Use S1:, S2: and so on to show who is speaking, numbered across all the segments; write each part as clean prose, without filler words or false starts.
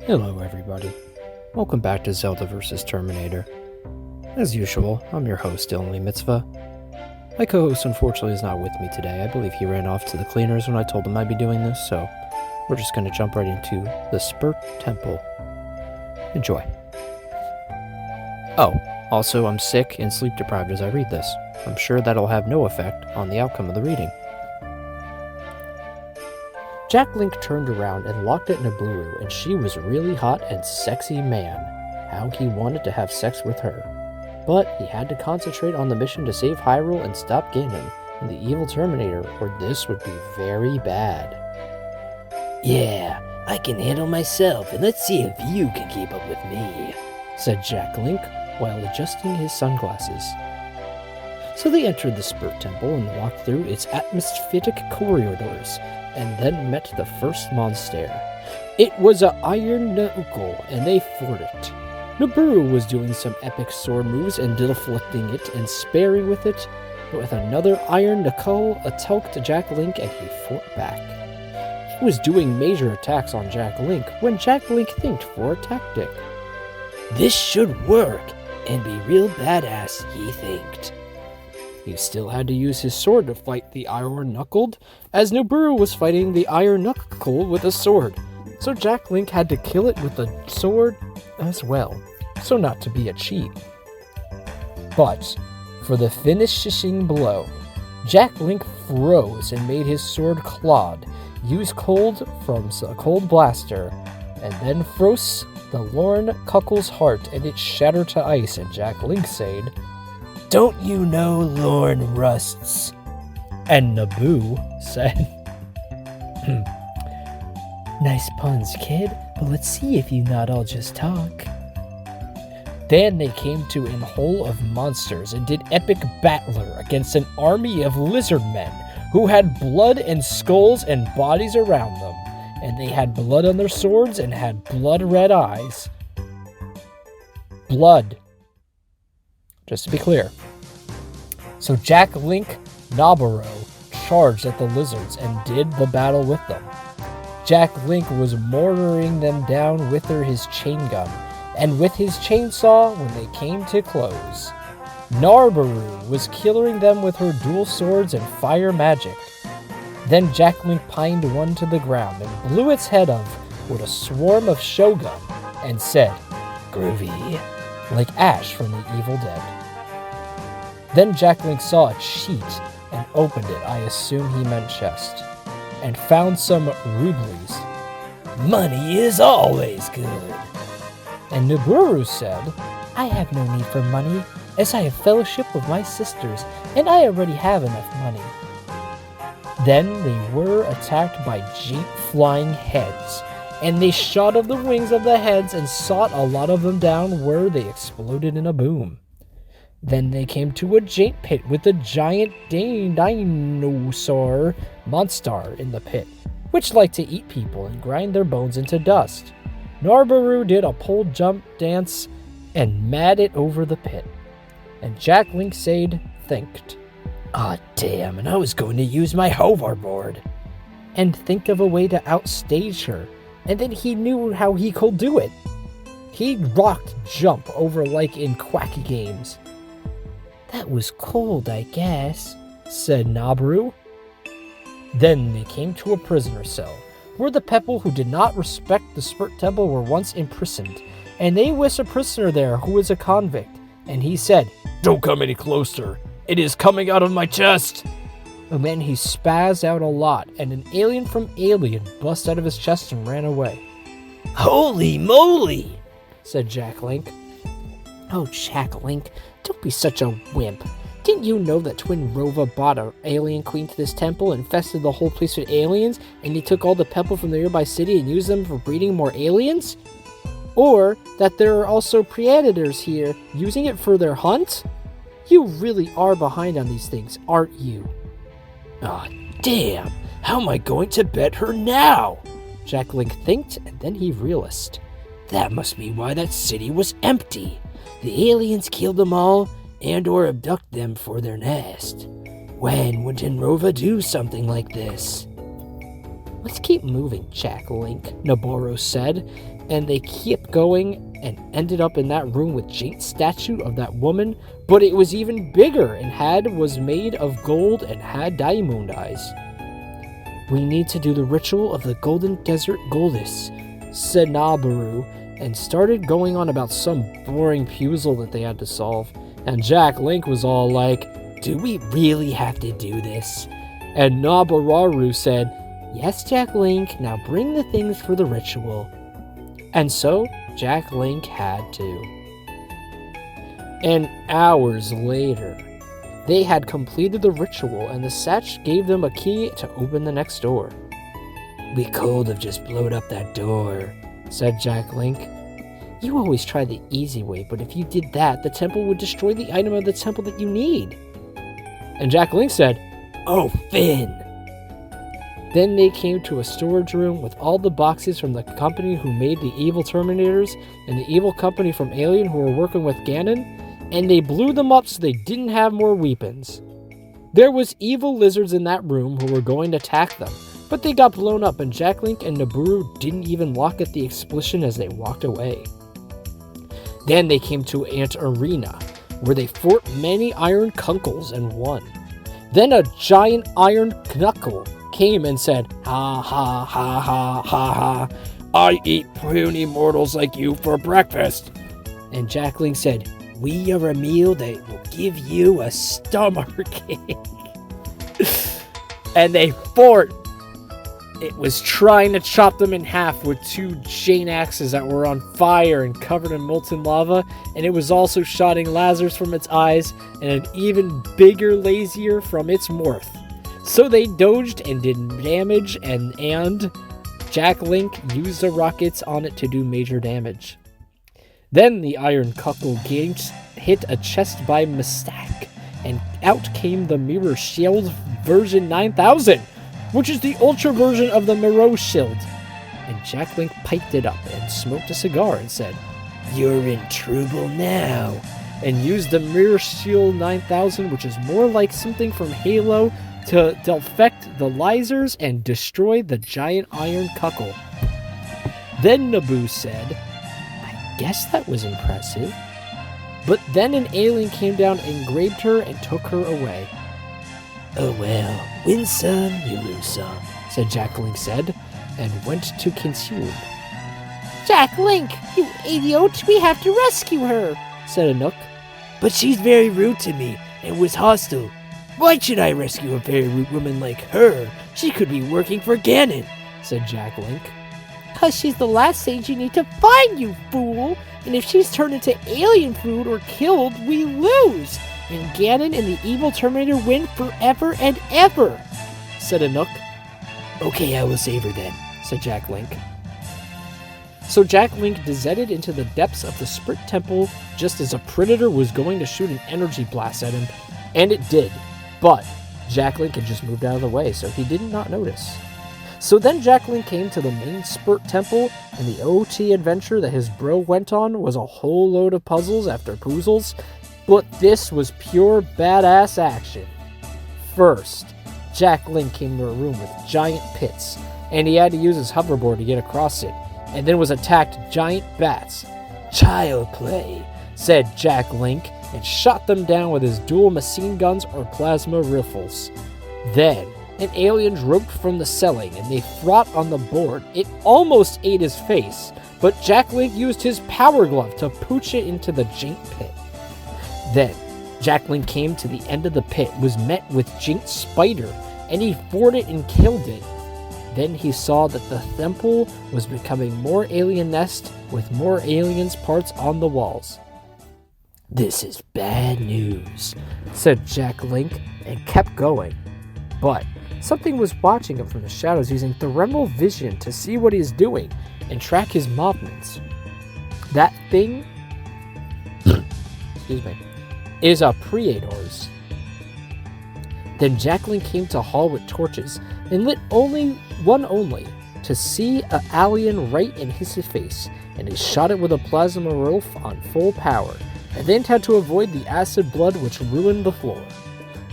S1: Hello everybody, welcome back to Zelda vs. Terminator. As usual, I'm your host, Dylan Mitzvah. My co-host unfortunately is not with me today. I believe he ran off to the cleaners when I told him I'd be doing this, so we're just going to jump right into the Spurt Temple. Enjoy. Oh, also I'm sick and sleep deprived as I read this. I'm sure that'll have no effect on the outcome of the reading. Jack Link turned around and looked at Nabooru, and she was really hot and sexy, man. How he wanted to have sex with her. But he had to concentrate on the mission to save Hyrule and stop Ganon and the evil Terminator, or this would be very bad.
S2: Yeah, I can handle myself, and let's see if you can keep up with me,
S1: said Jack Link while adjusting his sunglasses. So they entered the Spurt Temple and walked through its atmospheric corridors, and then met the first monster. It was a Iron Knuckle, and they fought it. Nabooru was doing some epic sword moves and deflecting it and sparing with it, but with another Iron Knuckle attacked Jack Link and he fought back. He was doing major attacks on Jack Link when Jack Link thinked for a tactic.
S2: This should work and be real badass, he thinked.
S1: He still had to use his sword to fight the Iron Knuckled, as Nabooru was fighting the Iron Knuckle with a sword, so Jack Link had to kill it with a sword as well, so not to be a cheat. But, for the finishing blow, Jack Link froze and made his sword Claude use cold from a cold blaster, and then froze the Lorn Cuckle's heart, and it shattered to ice, and Jack Link said,
S2: "Don't you know Lorn rusts?"
S1: And Naboo said,
S2: "Nice puns, kid, but let's see if you not all just talk."
S1: Then they came to an hole of monsters and did epic battler against an army of lizard men who had blood and skulls and bodies around them, and they had blood on their swords and had blood-red eyes. Blood. Just to be clear. So Jack Link Nabooru charged at the lizards and did the battle with them. Jack Link was mortaring them down with his chain gun, and with his chainsaw when they came to close. Nabooru was killing them with her dual swords and fire magic. Then Jack Link pined one to the ground and blew its head off with a swarm of shogun and said, "Groovy," like Ash from the Evil Dead. Then Jack Link saw a cheat and opened it, I assume he meant chest, and found some rublies.
S2: "Money is always good."
S1: And Nabooru said, "I have no need for money, as I have fellowship with my sisters, and I already have enough money." Then they were attacked by giant flying heads, and they shot of the wings of the heads and shot a lot of them down where they exploded in a boom. Then they came to a giant pit with a giant dinosaur monster in the pit, which liked to eat people and grind their bones into dust. Nabooru did a pole jump dance and mad it over the pit. And Jack Link said, "Thinked."
S2: "Aw, damn, and I was going to use my hoverboard."
S1: And think of a way to outstage her, and then he knew how he could do it. He rocked jump over like in Quacky games.
S2: "That was cold, I guess,"
S1: said Nabooru. Then they came to a prisoner cell, where the people who did not respect the Spurt Temple were once imprisoned, and they was a prisoner there who was a convict, and he said, "Don't come any closer, it is coming out of my chest." And then he spazzed out a lot, and an alien from Alien bust out of his chest and ran away.
S2: "Holy moly,"
S1: said Jack Link. "Oh, Jack Link, don't be such a wimp. Didn't you know that Twin Rova brought an alien queen to this temple and infested the whole place with aliens, and they took all the people from the nearby city and used them for breeding more aliens? Or that there are also predators here, using it for their hunt? You really are behind on these things, aren't you?"
S2: "Aw, damn, how am I going to bet her now?"
S1: Jack Link thinked, and then he realized.
S2: "That must be why that city was empty. The aliens killed them all, and or abduct them for their nest. When would Tenrova do something like this?"
S1: Let's keep moving, Jack Link, Naboro said, and they kept going and ended up in that room with Jake's statue of that woman, but it was even bigger and was made of gold and had diamond eyes. We need to do the ritual of the Golden Desert Goddess, said Nabaru, and started going on about some boring puzzle that they had to solve. And Jack Link was all like,
S2: do we really have to do this?
S1: And Nabararu said,
S2: yes, Jack Link, now bring the things for the ritual.
S1: And so, Jack Link had to. And hours later, they had completed the ritual, and the Satch gave them a key to open the next door.
S2: We could have just blowed up that door,
S1: said Jack Link. You always try the easy way, but if you did that, the temple would destroy the item of the temple that you need. And Jack Link said,
S2: oh, Finn!
S1: Then they came to a storage room with all the boxes from the company who made the evil Terminators and the evil company from Alien who were working with Ganon, and they blew them up so they didn't have more weapons. There was evil lizards in that room who were going to attack them, but they got blown up, and Jack Link and Nabooru didn't even look at the explosion as they walked away. Then they came to Ant Arena, where they fought many iron kunkles and won. Then a giant iron knuckle came and said, ha ha ha ha ha ha, I eat puny mortals like you for breakfast. And Jack Link said, we are a meal that will give you a stomachache. And they fought. It was trying to chop them in half with two chain axes that were on fire and covered in molten lava, and it was also shooting lasers from its eyes and an even bigger laser from its mouth. So they dodged and did damage, and Jack Link used the rockets on it to do major damage. Then the Iron Cuckle Games hit a chest by mistake, and out came the Mirror Shield version 9000, which is the ultra version of the Mirror Shield. And Jack Link piped it up and smoked a cigar and said, you're in trouble now, and used the Mirror Shield 9000, which is more like something from Halo, to defect the lasers and destroy the giant Iron Cuckle. Then Naboo said, I guess that was impressive. But then an alien came down and grabbed her and took her away.
S2: Oh well, win some, you lose some,
S1: said Jack Link and went to consume.
S3: Jack Link, you idiot, we have to rescue her,
S1: said a Nook.
S2: But she's very rude to me and was hostile. Why should I rescue a very rude woman like her? She could be working for Ganon, said Jack Link.
S3: 'Cause she's the last sage you need to find, you fool! And if she's turned into alien food or killed, we lose! And Ganon and the evil Terminator win forever and ever,
S1: said a Nook.
S2: Okay, I will save her then,
S1: said Jack Link. So Jack Link descended into the depths of the Spirit Temple just as a predator was going to shoot an energy blast at him, and it did. But Jack Link had just moved out of the way, so he did not notice. So then Jack Link came to the main Spirit Temple, and the OT adventure that his bro went on was a whole load of puzzles after puzzles, but this was pure badass action. First, Jack Link came to a room with giant pits, and he had to use his hoverboard to get across it, and then was attacked giant bats. Child play, said Jack Link, and shot them down with his dual machine guns or plasma rifles. Then, an alien dropped from the ceiling, and they fought on the board. It almost ate his face, but Jack Link used his power glove to pooch it into the giant pit. Then, Jack Link came to the end of the pit, was met with giant spider, and he fought it and killed it. Then he saw that the temple was becoming more alien nest with more aliens parts on the walls. This is bad news, said Jack Link, and kept going. But something was watching him from the shadows, using thermal vision to see what he is doing and track his movements. That thing is a Predators. Then Jack Link came to Hall with torches and lit only to see an alien right in his face, and he shot it with a plasma rifle on full power, and then had to avoid the acid blood which ruined the floor.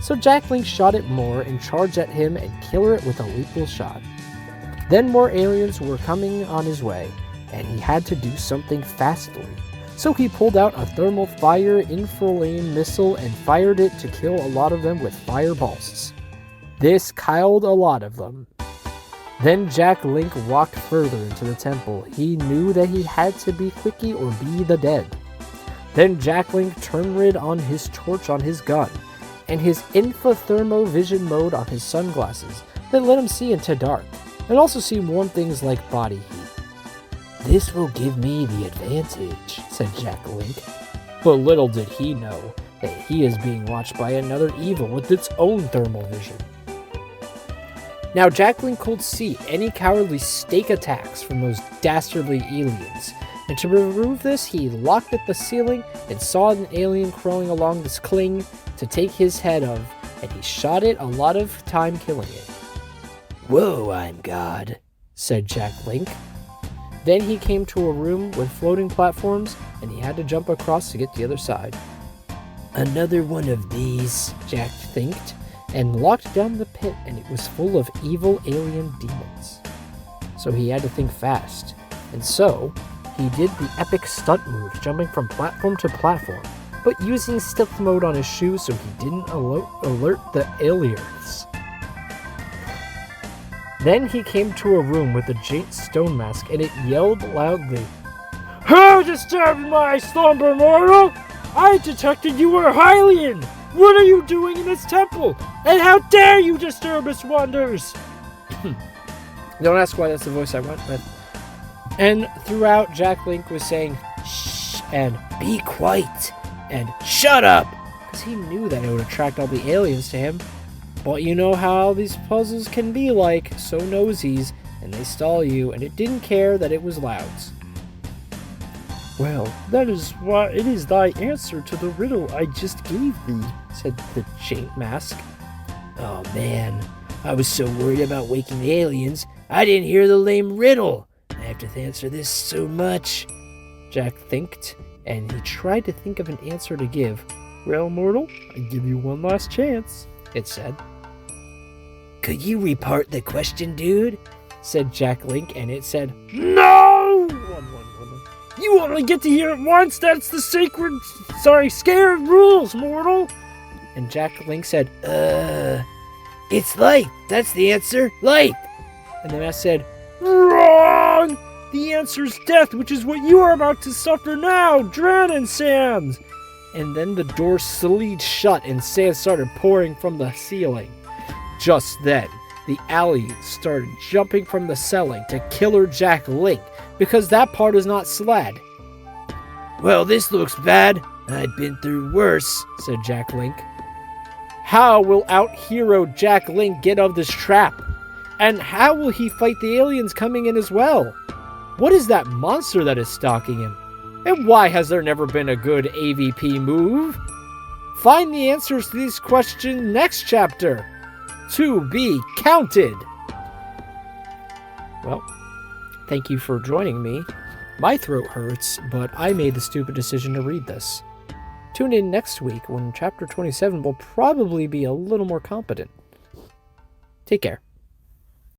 S1: So Jack Link shot it more and charged at him and killed it with a lethal shot. Then more aliens were coming on his way, and he had to do something fastly. So he pulled out a thermal fire infralane missile and fired it to kill a lot of them with fireballs. This killed a lot of them. Then Jack Link walked further into the temple. He knew that he had to be Quickie or be the dead. Then Jack Link turned red on his torch on his gun, and his infothermovision mode on his sunglasses that let him see into dark, and also see warm things like body heat.
S2: This will give me the advantage, said Jack Link.
S1: But little did he know that he is being watched by another evil with its own thermal vision. Now Jack Link could see any cowardly stake attacks from those dastardly aliens, and to remove this, he looked at the ceiling and saw an alien crawling along this cling to take his head of, and he shot it a lot of time killing it.
S2: Whoa, I'm God,
S1: said Jack Link. Then he came to a room with floating platforms, and he had to jump across to get to the other side.
S2: Another one of these,
S1: Jack thinked, and locked down the pit, and it was full of evil alien demons. So he had to think fast, and so he did the epic stunt move, jumping from platform to platform, but using stealth mode on his shoes so he didn't alert the aliens. Then he came to a room with a giant stone mask, and it yelled loudly, "Who disturbed my slumber, mortal? I detected you were a Hylian! What are you doing in this temple? And how dare you disturb its wonders?" Don't ask why that's the voice I went with. And throughout, Jack Link was saying, "Shh," and
S2: be quiet,
S1: and "shut up," because he knew that it would attract all the aliens to him. But you know how these puzzles can be like, so nosies, and they stall you, and it didn't care that it was louds. "Well, that is why it is thy answer to the riddle I just gave thee," said the giant mask.
S2: Oh man, I was so worried about waking the aliens, I didn't hear the lame riddle. I have to answer this so much,
S1: Jack thinked, and he tried to think of an answer to give. "Well, mortal, I give you one last chance," it said.
S2: Could you repart the question, dude?
S1: Said Jack Link, and it said, "No! You only get to hear it once, that's the scared rules, mortal!" And Jack Link said,
S2: It's light, that's the answer, light!
S1: And the mask said, "Wrong! The answer's death, which is what you are about to suffer now, drown in sand!" And then the door slid shut and sand started pouring from the ceiling. Just then, the aliens started jumping from the ceiling to killer Jack Link, because that part is not sled.
S2: Well, this looks bad. I've been through worse,
S1: said Jack Link. How will out-hero Jack Link get out of this trap? And how will he fight the aliens coming in as well? What is that monster that is stalking him? And why has there never been a good AVP move? Find the answers to these questions next chapter. To be counted. Well, thank you for joining me. My throat hurts, but I made the stupid decision to read this. Tune in next week when chapter 27 will probably be a little more competent. Take care.